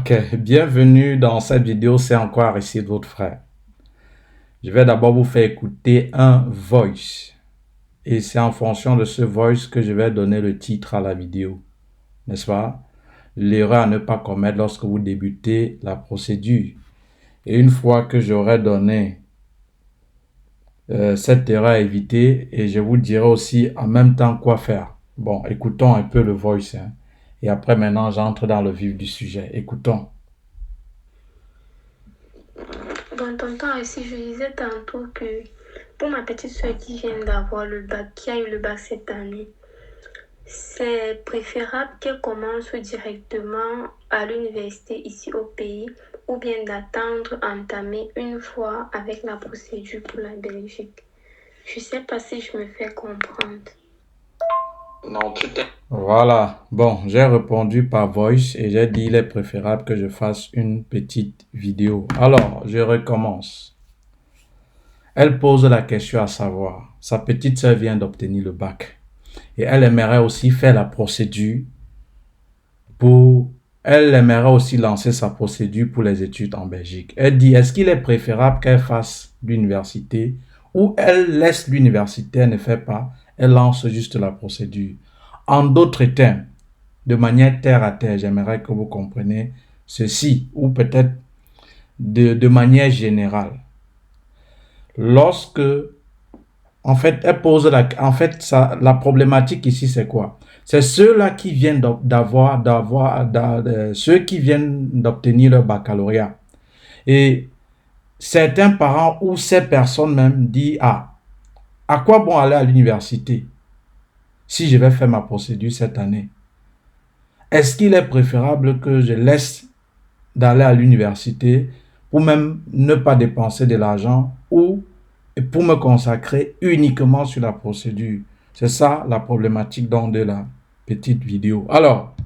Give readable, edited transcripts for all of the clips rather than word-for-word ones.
Ok, bienvenue dans cette vidéo, c'est encore Aristide, votre frère. Je vais d'abord vous faire écouter un voice. Et c'est en fonction de ce voice que je vais donner le titre à la vidéo. N'est-ce pas? L'erreur à ne pas commettre lorsque vous débutez la procédure. Et une fois que j'aurai donné cette erreur à éviter, et je vous dirai aussi en même temps quoi faire. Bon, écoutons un peu le voice. Et après, maintenant, j'entre dans le vif du sujet. Écoutons. Bon, tonton, ici, je disais tantôt que pour ma petite soeur qui vient d'avoir le bac, qui a eu le bac cette année, c'est préférable qu'elle commence directement à l'université ici au pays ou bien d'attendre entamer une fois avec la procédure pour la Belgique. Je sais pas si je me fais comprendre. Non, Voilà. Bon, j'ai répondu par voice et j'ai dit il est préférable que je fasse une petite vidéo. Alors, je recommence. Elle pose la question à savoir, sa petite sœur vient d'obtenir le bac et elle aimerait aussi faire la procédure elle aimerait aussi lancer sa procédure pour les études en Belgique. Elle dit, est-ce qu'il est préférable qu'elle fasse l'université ou elle laisse l'université, elle ne fait pas, elle lance juste la procédure. En d'autres termes, de manière terre à terre, j'aimerais que vous compreniez ceci, ou peut-être de manière générale. Lorsque, en fait, elle pose la problématique ici, c'est quoi? C'est ceux-là qui viennent ceux qui viennent d'obtenir leur baccalauréat. Et certains parents ou ces personnes même disent, ah, à quoi bon aller à l'université si je vais faire ma procédure cette année? Est-ce qu'il est préférable que je laisse d'aller à l'université pour même ne pas dépenser de l'argent ou pour me consacrer uniquement sur la procédure? C'est ça la problématique de la petite vidéo. Alors,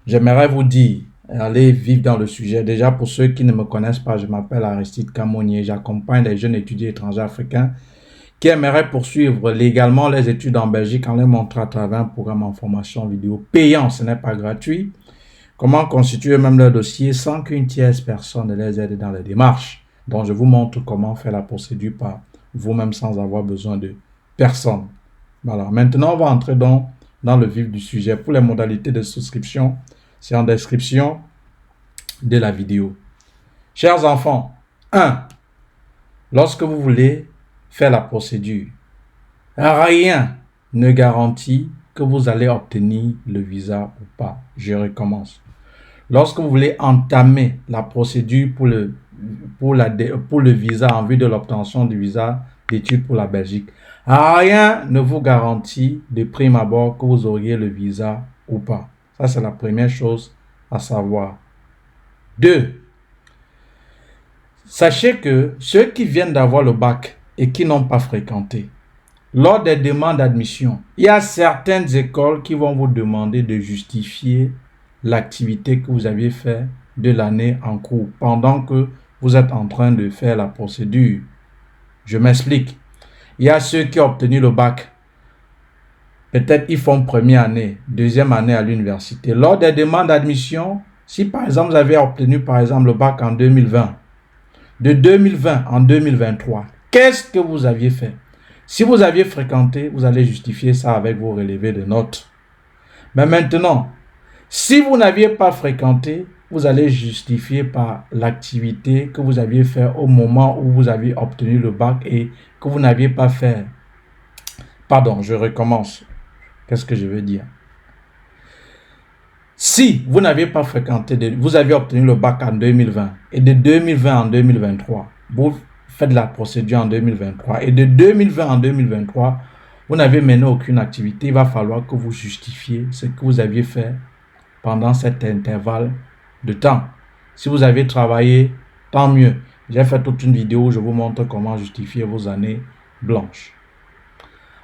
j'aimerais vous dire, aller vivre dans le sujet. Déjà, pour ceux qui ne me connaissent pas, je m'appelle Aristide Camonier. J'accompagne les jeunes étudiants étrangers africains qui aimeraient poursuivre légalement les études en Belgique en les montrant à travers un programme en formation vidéo payant. Ce n'est pas gratuit. Comment constituer même leur dossier sans qu'une tierce personne ne les aide dans les démarches. Donc, je vous montre comment faire la procédure par vous-même sans avoir besoin de personne. Voilà. Maintenant, on va entrer dans le vif du sujet. Pour les modalités de souscription, c'est en description de la vidéo. Chers enfants, 1. Lorsque vous voulez faire la procédure, rien ne garantit que vous allez obtenir le visa ou pas. Je recommence. Lorsque vous voulez entamer la procédure pour le visa en vue de l'obtention du visa d'études pour la Belgique, rien ne vous garantit de prime abord que vous auriez le visa ou pas. Ça, c'est la première chose à savoir. 2. Sachez que ceux qui viennent d'avoir le bac et qui n'ont pas fréquenté, lors des demandes d'admission, il y a certaines écoles qui vont vous demander de justifier l'activité que vous aviez fait de l'année en cours pendant que vous êtes en train de faire la procédure. Je m'explique. Il y a ceux qui ont obtenu le bac. Peut-être ils font première année, deuxième année à l'université. Lors des demandes d'admission, si par exemple vous avez obtenu par exemple le bac en 2020, de 2020 en 2023, qu'est-ce que vous aviez fait? Si vous aviez fréquenté, vous allez justifier ça avec vos relevés de notes. Mais maintenant, si vous n'aviez pas fréquenté, vous allez justifier par l'activité que vous aviez fait au moment où vous aviez obtenu le bac et que vous n'aviez pas fait. Pardon, je recommence. Qu'est-ce que je veux dire? Si vous n'aviez pas fréquenté, vous avez obtenu le bac en 2020 et de 2020 en 2023, vous faites la procédure en 2023 et de 2020 en 2023, vous n'avez mené aucune activité, il va falloir que vous justifiez ce que vous aviez fait pendant cet intervalle de temps. Si vous avez travaillé, tant mieux. J'ai fait toute une vidéo où je vous montre comment justifier vos années blanches.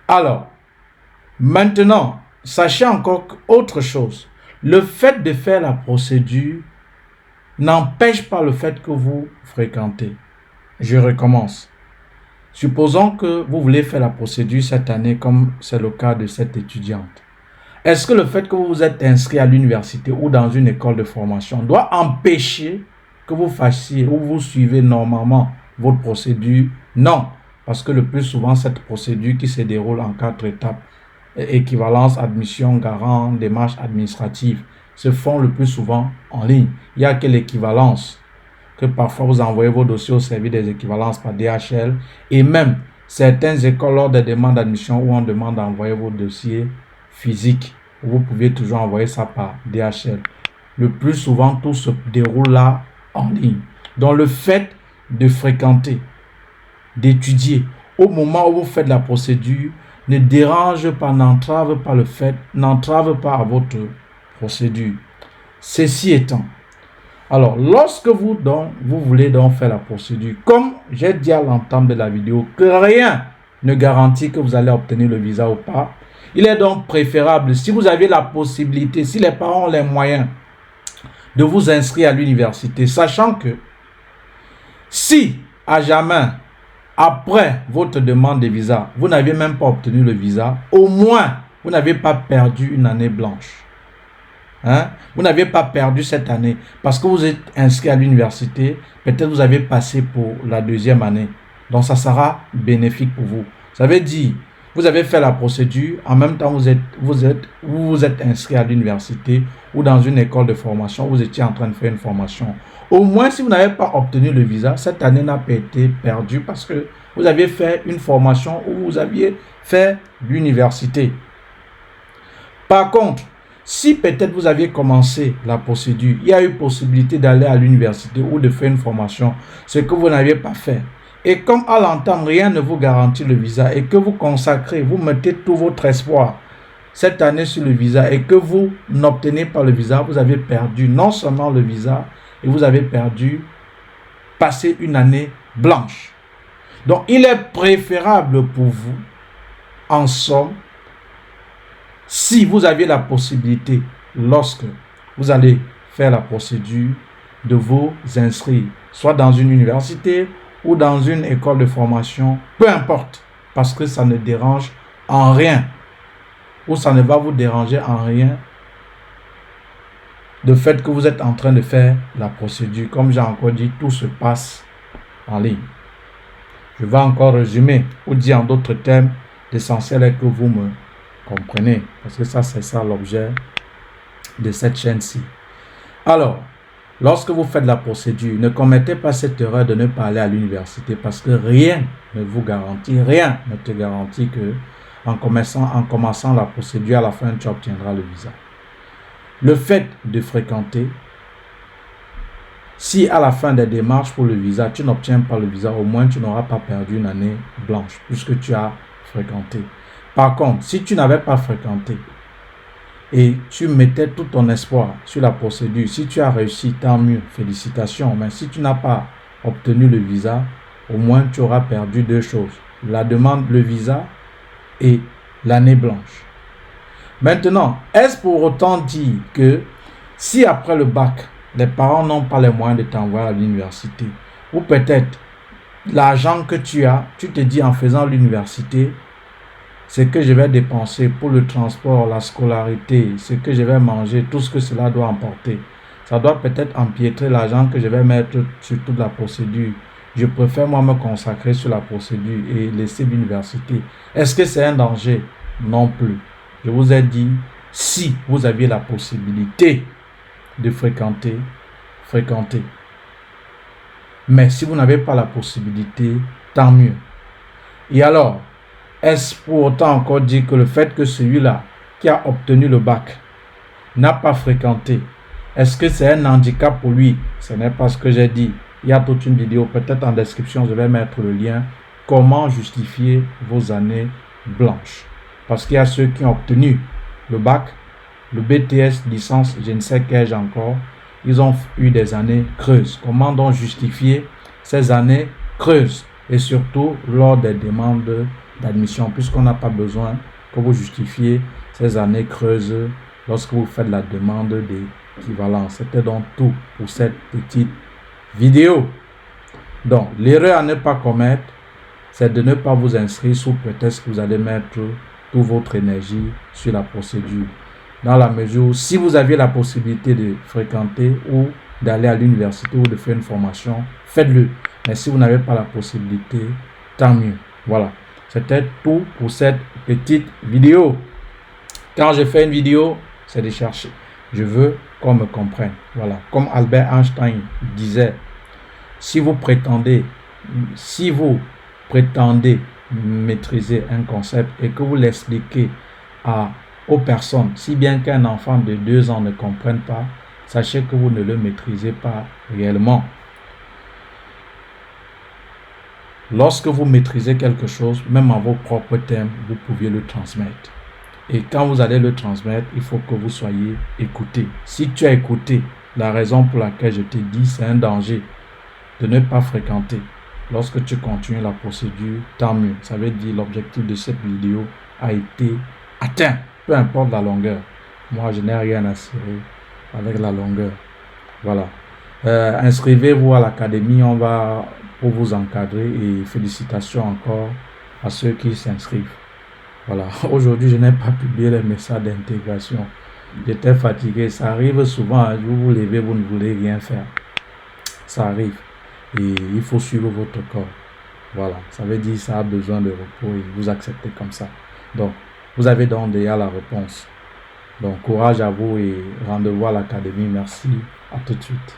Alors, maintenant, sachez encore autre chose. Le fait de faire la procédure n'empêche pas le fait que vous fréquentez. Je recommence. Supposons que vous voulez faire la procédure cette année comme c'est le cas de cette étudiante. Est-ce que le fait que vous vous êtes inscrit à l'université ou dans une école de formation doit empêcher que vous fassiez ou vous suivez normalement votre procédure? Non, parce que le plus souvent, cette procédure qui se déroule en 4 étapes, équivalence, admission, garant, démarche administrative, se font le plus souvent en ligne. Il n'y a que l'équivalence, que parfois vous envoyez vos dossiers au service des équivalences par DHL, et même certaines écoles, lors des demandes d'admission où on demande d'envoyer vos dossiers physiques, vous pouvez toujours envoyer ça par DHL. Le plus souvent, tout se déroule là en ligne. Donc, le fait de fréquenter, d'étudier, au moment où vous faites la procédure, ne dérange pas, n'entrave pas le fait, n'entrave pas à votre procédure. Ceci étant, alors, lorsque vous voulez donc faire la procédure, comme j'ai dit à l'entame de la vidéo, que rien ne garantit que vous allez obtenir le visa ou pas, il est donc préférable, si vous avez la possibilité, si les parents ont les moyens de vous inscrire à l'université, sachant que si à jamais, après votre demande de visa, vous n'avez même pas obtenu le visa, au moins, vous n'avez pas perdu une année blanche. Hein? Vous n'avez pas perdu cette année parce que vous êtes inscrit à l'université, peut-être vous avez passé pour la 2e année. Donc, ça sera bénéfique pour vous. Ça veut dire, vous avez fait la procédure, en même temps, vous êtes inscrit à l'université ou dans une école de formation, vous étiez en train de faire une formation. Au moins, si vous n'avez pas obtenu le visa, cette année n'a pas été perdue parce que vous avez fait une formation ou vous aviez fait l'université. Par contre, si peut-être vous aviez commencé la procédure, il y a eu possibilité d'aller à l'université ou de faire une formation, ce que vous n'aviez pas fait. Et comme à l'entame, rien ne vous garantit le visa et que vous consacrez, vous mettez tout votre espoir cette année sur le visa et que vous n'obtenez pas le visa, vous avez perdu non seulement le visa, et vous avez perdu, passé une année blanche. Donc, il est préférable pour vous, en somme, si vous avez la possibilité, lorsque vous allez faire la procédure, de vous inscrire, soit dans une université ou dans une école de formation, peu importe, parce que ça ne dérange en rien, ou ça ne va vous déranger en rien, le fait que vous êtes en train de faire la procédure. Comme j'ai encore dit, tout se passe en ligne. Je vais encore résumer ou dire en d'autres termes, l'essentiel est que vous me comprenez, parce que ça, c'est ça l'objet de cette chaîne-ci. Alors, lorsque vous faites la procédure, ne commettez pas cette erreur de ne pas aller à l'université parce que rien ne vous garantit, rien ne te garantit que en commençant la procédure, à la fin, tu obtiendras le visa. Le fait de fréquenter, si à la fin des démarches pour le visa, tu n'obtiens pas le visa, au moins tu n'auras pas perdu une année blanche puisque tu as fréquenté. Par contre, si tu n'avais pas fréquenté et tu mettais tout ton espoir sur la procédure, si tu as réussi, tant mieux, félicitations. Mais si tu n'as pas obtenu le visa, au moins tu auras perdu 2 choses. La demande, le visa et l'année blanche. Maintenant, est-ce pour autant dire que si après le bac, les parents n'ont pas les moyens de t'envoyer à l'université, ou peut-être l'argent que tu as, tu te dis en faisant l'université, ce que je vais dépenser pour le transport, la scolarité, ce que je vais manger, tout ce que cela doit emporter, ça doit peut-être empiétrer l'argent que je vais mettre sur toute la procédure. Je préfère moi me consacrer sur la procédure et laisser l'université. Est-ce que c'est un danger? Non plus. Je vous ai dit, si vous aviez la possibilité de fréquenter, fréquentez. Mais si vous n'avez pas la possibilité, tant mieux. Et alors, est-ce pour autant encore dire que le fait que celui-là qui a obtenu le bac n'a pas fréquenté, est-ce que c'est un handicap pour lui? Ce n'est pas ce que j'ai dit. Il y a toute une vidéo, peut-être en description, je vais mettre le lien. Comment justifier vos années blanches? Parce qu'il y a ceux qui ont obtenu le bac, le BTS, licence, je ne sais qu'ai-je encore. Ils ont eu des années creuses. Comment donc justifier ces années creuses? Et surtout lors des demandes d'admission, puisqu'on n'a pas besoin que vous justifiez ces années creuses lorsque vous faites la demande d'équivalence. C'était donc tout pour cette petite vidéo. Donc, l'erreur à ne pas commettre, c'est de ne pas vous inscrire sous prétexte que vous allez mettre toute votre énergie sur la procédure. dans la mesure où si vous aviez la possibilité de fréquenter ou d'aller à l'université ou de faire une formation, faites-le. Mais si vous n'avez pas la possibilité, tant mieux. Voilà. C'était tout pour cette petite vidéo. Quand je fais une vidéo, c'est de chercher. Je veux qu'on me comprenne. Voilà. Comme Albert Einstein disait, si vous prétendez maîtriser un concept et que vous l'expliquez aux personnes, si bien qu'un enfant de 2 ans ne comprenne pas, sachez que vous ne le maîtrisez pas réellement. Lorsque vous maîtrisez quelque chose, même en vos propres termes, vous pouvez le transmettre. Et quand vous allez le transmettre, il faut que vous soyez écouté. Si tu as écouté, la raison pour laquelle je t'ai dit, c'est un danger de ne pas fréquenter. Lorsque tu continues la procédure, tant mieux. Ça veut dire l'objectif de cette vidéo a été atteint, peu importe la longueur. Moi, je n'ai rien à cirer avec la longueur. Voilà. Inscrivez-vous à l'académie, on va pour vous encadrer et félicitations encore à ceux qui s'inscrivent. Voilà. Aujourd'hui, je n'ai pas publié les messages d'intégration. J'étais fatigué. Ça arrive souvent. Vous vous levez, vous ne voulez rien faire. Ça arrive. Et il faut suivre votre corps. Voilà. Ça veut dire que ça a besoin de repos et vous acceptez comme ça. Donc, vous avez donc déjà la réponse. Donc, courage à vous et rendez-vous à l'académie. Merci. À tout de suite.